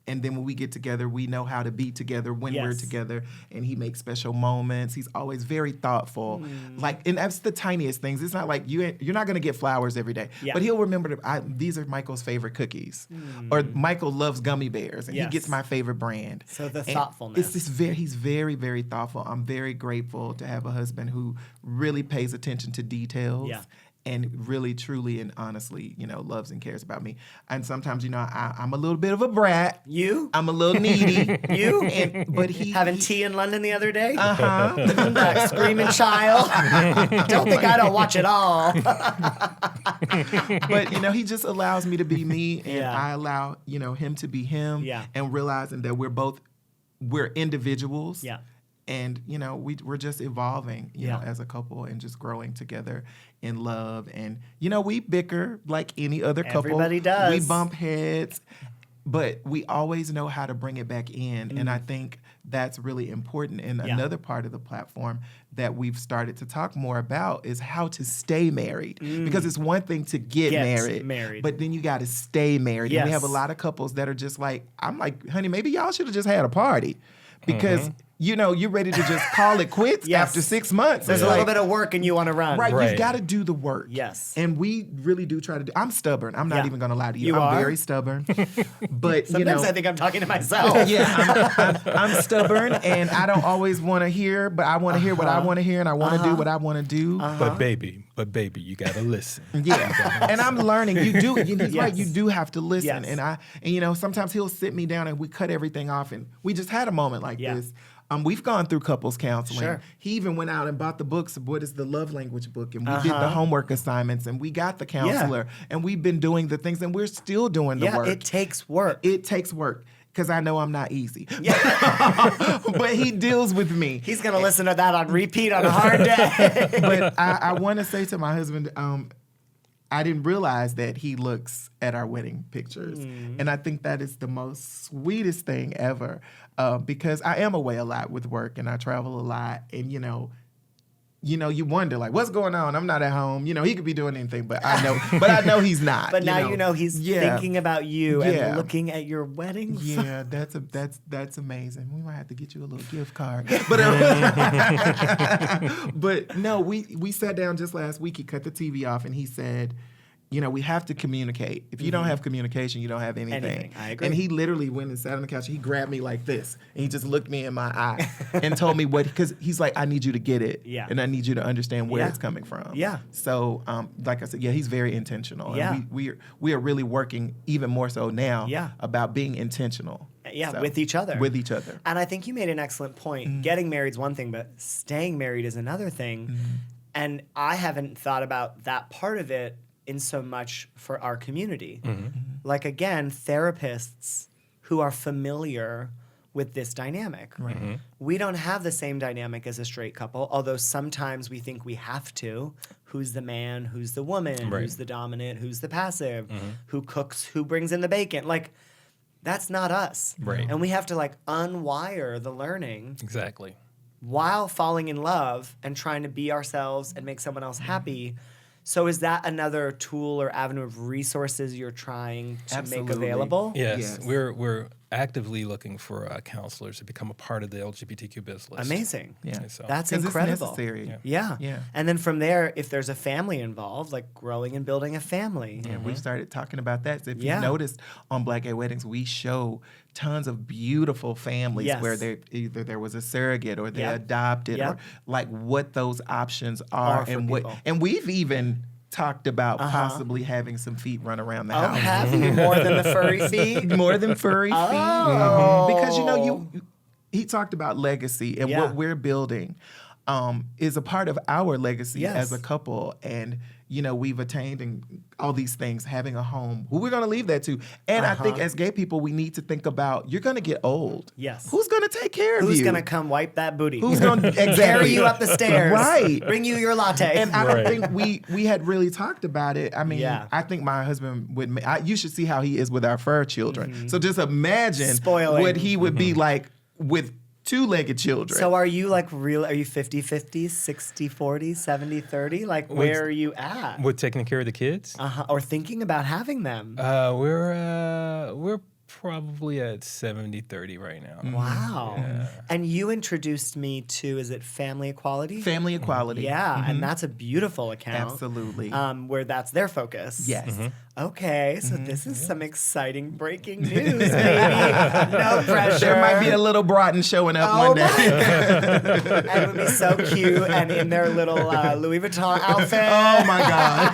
And then when we get together, we know how to be together when we're Yes. together. And he makes special moments. He's always very thoughtful. And that's the tiniest things. It's not like you're not going to get flowers every day. Yeah. But he'll remember these are Michael's favorite cookies. Or Michael loves gummy bears, and Yes. he gets my favorite brand. So the And thoughtfulness. It's just he's very, very thoughtful. I'm very grateful to have a husband who really pays attention to details. Yeah. And really, truly, and honestly, loves and cares about me. And sometimes, I'm a little bit of a brat. You? I'm a little needy. But he Having tea in London the other day? Uh-huh. Screaming child. Don't think I don't watch it all. But he just allows me to be me, and Yeah. I allow him to be him. Yeah. And realizing that we're individuals. Yeah. And we're just evolving, Yeah. as a couple, and just growing together in love. And we bicker like any other couple. Everybody does. We bump heads, but we always know how to bring it back in. And I think that's really important. And Yeah. another part of the platform that we've started to talk more about is how to stay married. Because it's one thing to get married, but then you got to stay married. Yes. And we have a lot of couples that are just like, I'm like, honey, maybe y'all should have just had a party. Because you're ready to just call it quits Yes. after 6 months. There's It's a little like, bit of work and you want to run. right, Right. you've got to do the work. Yes. And we really do try to do. I'm stubborn. I'm not Yeah. even going to lie to you. You I'm are? very stubborn. But Sometimes I think I'm talking to myself. yeah, I'm stubborn, and I don't always want to hear, but I want to hear what I want to hear, and I want to do what I want to do. but baby, you gotta listen. Yeah, and I'm learning. You do. He's right. Yes. You do have to listen. Yes. And sometimes he'll sit me down and we cut everything off, and we just had a moment like Yeah. this. We've gone through couples counseling. Sure. He even went out and bought the books of what is the love language book, and we did the homework assignments, and we got the counselor, and we've been doing the things, and we're still doing the work. It takes work. It takes work. because I know I'm not easy. Yeah. But he deals with me. He's going to listen to that on repeat on a hard day. But I want to say to my husband, I didn't realize that he looks at our wedding pictures. And I think that is the most sweetest thing ever, because I am away a lot with work and I travel a lot. And, you wonder, like, what's going on? I'm not at home. He could be doing anything, but I know he's not. But now he's thinking about you and Yeah. looking at your wedding. Yeah, that's amazing. We might have to get you a little gift card. But no, we sat down just last week. He cut the TV off and he said, we have to communicate. If you don't have communication, you don't have anything. I agree. And he literally went and sat on the couch. He grabbed me like this, and he just looked me in my eye and told me because he's like, I need you to get it. Yeah. And I need you to understand where Yeah. it's coming from. Yeah. So, like I said, he's very intentional. Yeah. And we are really working even more so now Yeah. about being intentional. Yeah, So, with each other. With each other. And I think you made an excellent point. Getting married is one thing, but staying married is another thing. And I haven't thought about that part of it in so much for our community. Like, again, therapists who are familiar with this dynamic. We don't have the same dynamic as a straight couple, although sometimes we think we have to. Who's the man? Who's the woman? Right. Who's the dominant? Who's the passive? Who cooks? Who brings in the bacon? Like, that's not us. Right. And we have to, like, unwire the learning Exactly. while falling in love and trying to be ourselves and make someone else happy. So is that another tool or avenue of resources you're trying to make Absolutely. available? Yes, Yes. we're actively looking for counselors to become a part of the LGBTQ biz list. Amazing. Yeah. So, That's 'Cause incredible. it's necessary. Yeah. Yeah. And then from there, if there's a family involved, like growing and building a family. And we've started talking about that. So if Yeah. you noticed on Black Gay Weddings, we show tons of beautiful families Yes. where either there was a surrogate or they Yep. adopted Yep. or like what those options are for and what people. and we've even talked about possibly having some feet run around the Oh, house. have you? More than the furry feet? More than furry feet. Oh. Because he talked about legacy and Yeah. what we're building is a part of our legacy Yes. as a couple. And, we've attained and all these things, having a home. Who we're going to leave that to? And I think as gay people, we need to think about, you're going to get old. Yes. Who's going to take care of you? Who's going to come wipe that booty? Who's going to Carry you up the stairs. Right. Bring you your latte. And I don't think we had really talked about it. I mean, Yeah. I think my husband would. You should see how he is with our fur children. So just imagine Spoiling. what he would be like with two-legged children. So are you like real? Are you 50-50, 60-40, 70-30? Like where are you at? we're taking care of the kids. Or thinking about having them? We're probably at 70-30 right now. Wow. And you introduced me to, is it Family Equality? Family equality. Yeah, and that's a beautiful account. Absolutely. Where that's their focus. Yes. Okay, so this is some exciting breaking news, baby. No pressure. There might be a little Broughton showing up one day. And it would be so cute and in their little Louis Vuitton outfit. Oh my God.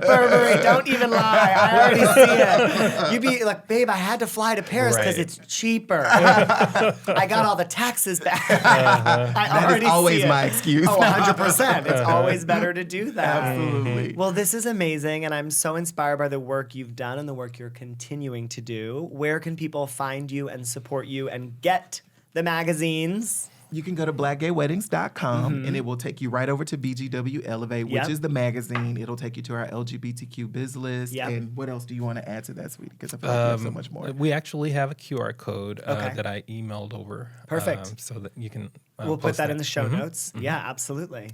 Burberry, don't even lie. I already see it. You'd be like, babe, I had to fly to Paris because Right. it's cheaper. I got all the taxes back. I That already is always see it. my excuse. Oh, 100%. It's always better to do that. Absolutely. Well, this is amazing, and I'm so inspired by the work you've done and the work you're continuing to do. Where can people find you and support you and get the magazines? You can go to blackgayweddings.com and it will take you right over to BGW Elevate, which Yep. is the magazine. It'll take you to our LGBTQ biz list. Yep. And what else do you want to add to that, sweetie? Because I feel like you have so much more. We actually have a QR code Okay. that I emailed over. Perfect. So that you can. We'll put post that in the show notes. Yeah, absolutely.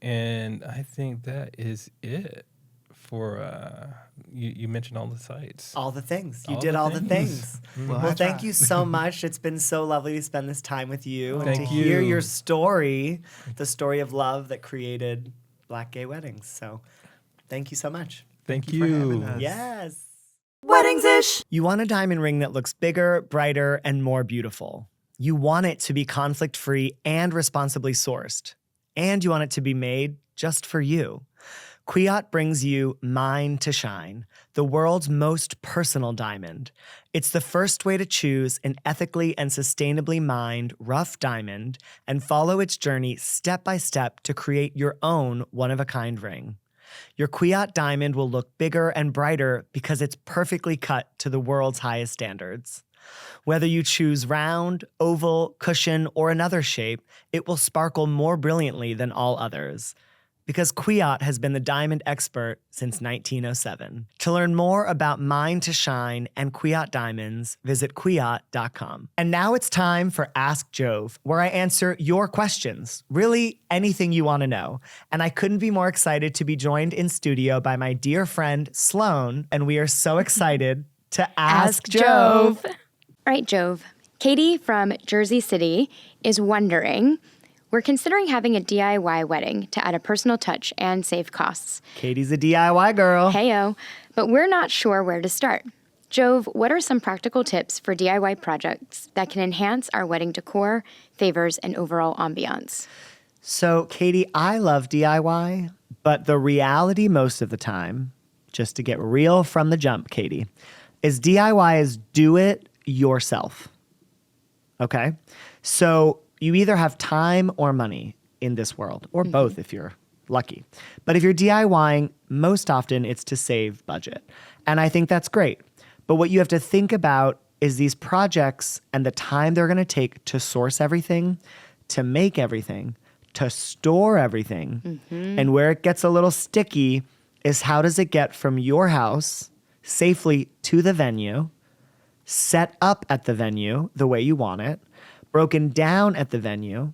And I think that is it for. You mentioned all the sites. All the things. You All did the all the things. things. Well, Well, I thank tried. you so much. It's been so lovely to spend this time with you and Thank to hear you. your story, the story of love that created Black Gay Weddings. So thank you so much. Thank you for having you. us. Yes. Weddings-ish. You want a diamond ring that looks bigger, brighter, and more beautiful. You want it to be conflict-free and responsibly sourced. And you want it to be made just for you. Quiot brings you Mine to Shine, the world's most personal diamond. It's the first way to choose an ethically and sustainably mined rough diamond and follow its journey step by step to create your own one-of-a-kind ring. Your Quiot diamond will look bigger and brighter because it's perfectly cut to the world's highest standards. Whether you choose round, oval, cushion, or another shape, it will sparkle more brilliantly than all others. Because Kwiat has been the diamond expert since 1907. To learn more about Mine to Shine and Kwiat diamonds, visit kwiat.com. And now it's time for Ask Jove, where I answer your questions, really anything you want to know. And I couldn't be more excited to be joined in studio by my dear friend Sloan, and we are so excited to Ask Jove. All right, Jove. Katie from Jersey City is wondering, we're considering having a DIY wedding to add a personal touch and save costs. Katie's a DIY girl. Heyo, but we're not sure where to start. Jove, what are some practical tips for DIY projects that can enhance our wedding decor, favors, and overall ambiance? So, Katie, I love DIY, but the reality most of the time, just to get real from the jump, Katie, is DIY is do it yourself. Okay? So you either have time or money in this world, or both if you're lucky. But if you're DIYing, most often it's to save budget. And I think that's great. But what you have to think about is these projects and the time they're going to take to source everything, to make everything, to store everything. And where it gets a little sticky is how does it get from your house safely to the venue, set up at the venue the way you want it, broken down at the venue,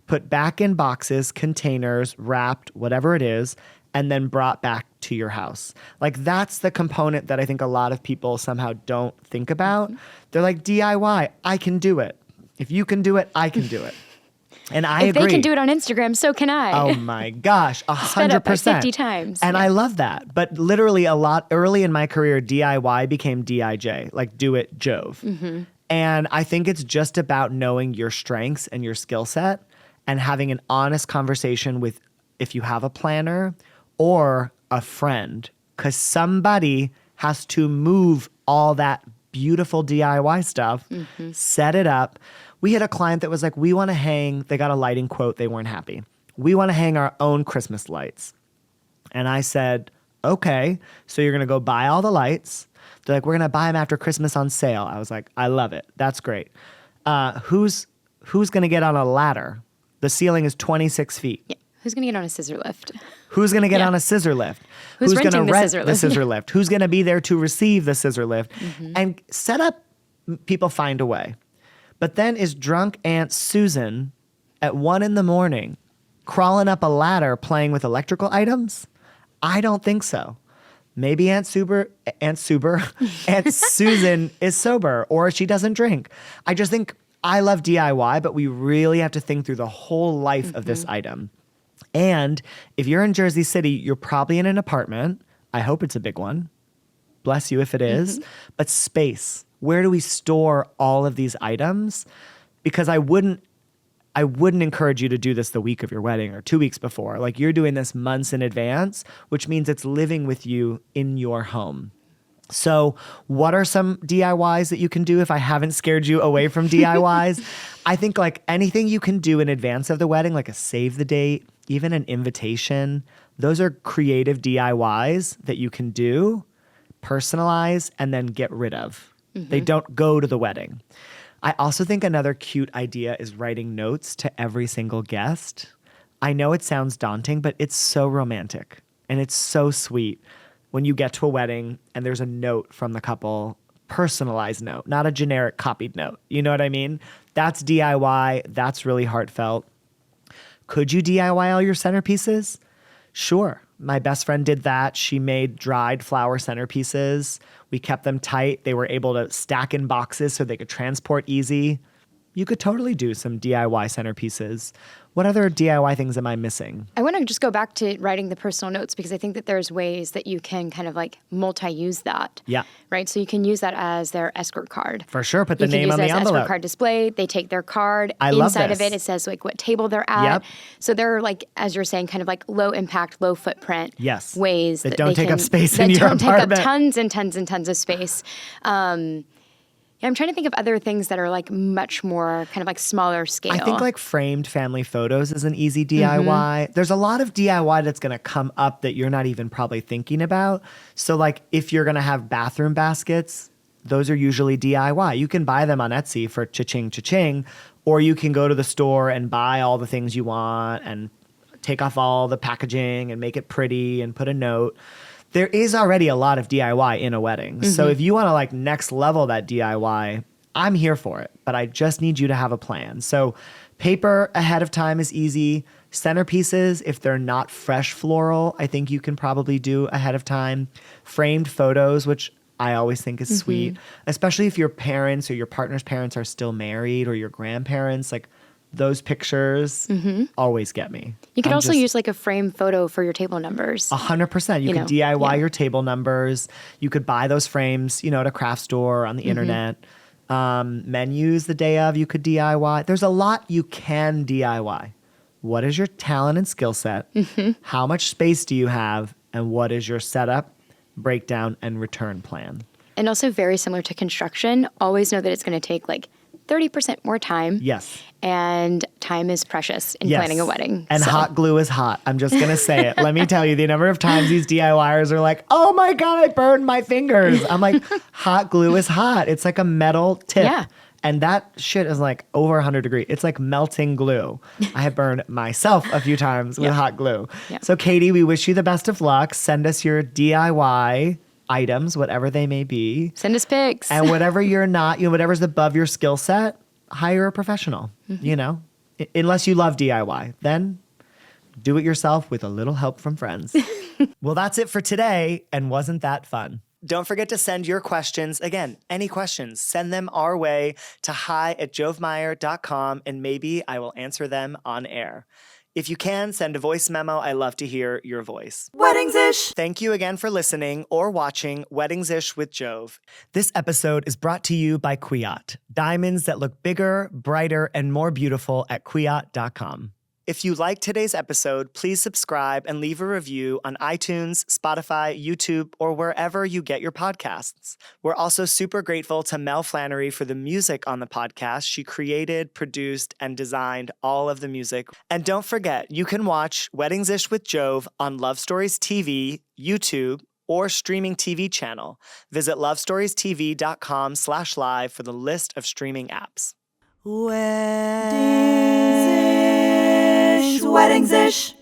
put back in boxes, containers, wrapped, whatever it is, and then brought back to your house. Like that's the component that I think a lot of people somehow don't think about. They're like, DIY, I can do it. If you can do it, I can do it. And I agree. If they can do it on Instagram, so can I. Oh my gosh, 100%. Sped up by 50 times. And I love that. But literally a lot early in my career, DIY became DIJ, like do it Jove. And I think it's just about knowing your strengths and your skill set and having an honest conversation with, if you have a planner or a friend, because somebody has to move all that beautiful DIY stuff, set it up. We had a client that was like, we want to hang, they got a lighting quote, they weren't happy. We want to hang our own Christmas lights. And I said, okay, so you're going to go buy all the lights. They're like, we're going to buy them after Christmas on sale. I was like, I love it. That's great. Who's going to get on a ladder? The ceiling is 26 feet. Yeah. Who's going to get on a scissor lift? Who's going to get on a scissor lift? Who's going to renting the rent scissor the lift? scissor lift? Who's going to be there to receive the scissor lift? And set up, people find a way. But then is drunk Aunt Susan at 1 a.m. crawling up a ladder playing with electrical items? I don't think so. Maybe Aunt Susan is sober or she doesn't drink. I just think I love DIY, but we really have to think through the whole life of this item. And if you're in Jersey City, you're probably in an apartment. I hope it's a big one. Bless you if it is. But space. Where do we store all of these items? Because I wouldn't encourage you to do this the week of your wedding or 2 weeks before. Like you're doing this months in advance, which means it's living with you in your home. So what are some DIYs that you can do if I haven't scared you away from DIYs? I think like anything you can do in advance of the wedding, like a save the date, even an invitation, those are creative DIYs that you can do, personalize, and then get rid of. They don't go to the wedding. I also think another cute idea is writing notes to every single guest. I know it sounds daunting, but it's so romantic and it's so sweet when you get to a wedding and there's a note from the couple, personalized note, not a generic copied note. You know what I mean? That's DIY. That's really heartfelt. Could you DIY all your centerpieces? Sure. My best friend did that. She made dried flower centerpieces. We kept them tight. They were able to stack in boxes so they could transport easy. You could totally do some DIY centerpieces. What other DIY things am I missing? I want to just go back to writing the personal notes because I think that there's ways that you can kind of like multi-use that. Yeah. Right? So you can use that as their escort card. For sure. Put the name on the You can use it as envelope. escort card display. They take their card. I love Inside this. of it says like what table they're at. Yep. So they're like, as you're saying, kind of like low impact, low footprint Yes. ways That that don't they take can, up space that in your don't apartment. take up tons and tons and tons of space. Yeah, I'm trying to think of other things that are like much more kind of like smaller scale. I think like framed family photos is an easy DIY. There's a lot of DIY that's going to come up that you're not even probably thinking about. So like if you're going to have bathroom baskets, those are usually DIY. You can buy them on Etsy for cha-ching, cha-ching, or you can go to the store and buy all the things you want and take off all the packaging and make it pretty and put a note. There is already a lot of DIY in a wedding. So if you want to like next level that DIY, I'm here for it, but I just need you to have a plan. So paper ahead of time is easy. Centerpieces, if they're not fresh floral, I think you can probably do ahead of time. Framed photos, which I always think is sweet, especially if your parents or your partner's parents are still married or your grandparents, like those pictures always get me. You could also use like a frame photo for your table numbers. 100%. You could DIY your table numbers. You could buy those frames, at a craft store or on the internet. Menus the day of, you could DIY. There's a lot you can DIY. What is your talent and skill set? How much space do you have? And what is your setup, breakdown, and return plan? And also very similar to construction, always know that it's going to take like 30% more time. Yes. And time is precious in planning a wedding. And hot glue is hot. I'm just going to say it. Let me tell you, the number of times these DIYers are like, oh my God, I burned my fingers. I'm like, hot glue is hot. It's like a metal tip. Yeah. And that shit is like over 100 degrees. It's like melting glue. I have burned myself a few times with hot glue. Yeah. So Katie, we wish you the best of luck. Send us your DIY items, whatever they may be. Send us pics. And whatever you're not, whatever's above your skill set, hire a professional, unless you love DIY, then do it yourself with a little help from friends. Well, that's it for today. And wasn't that fun? Don't forget to send your questions. Again, any questions, send them our way to hi@jovemeyer.com and maybe I will answer them on air. If you can, send a voice memo. I love to hear your voice. Weddings-ish. Thank you again for listening or watching Weddings-ish with Jove. This episode is brought to you by Kwiat. Diamonds that look bigger, brighter, and more beautiful at kwiat.com. If you liked today's episode, please subscribe and leave a review on iTunes, Spotify, YouTube, or wherever you get your podcasts. We're also super grateful to Mel Flannery for the music on the podcast. She created, produced, and designed all of the music. And don't forget, you can watch Weddings-ish with Jove on Love Stories TV, YouTube, or streaming TV channel. Visit lovestoriestv.com/live for the list of streaming apps. Weddings-ish.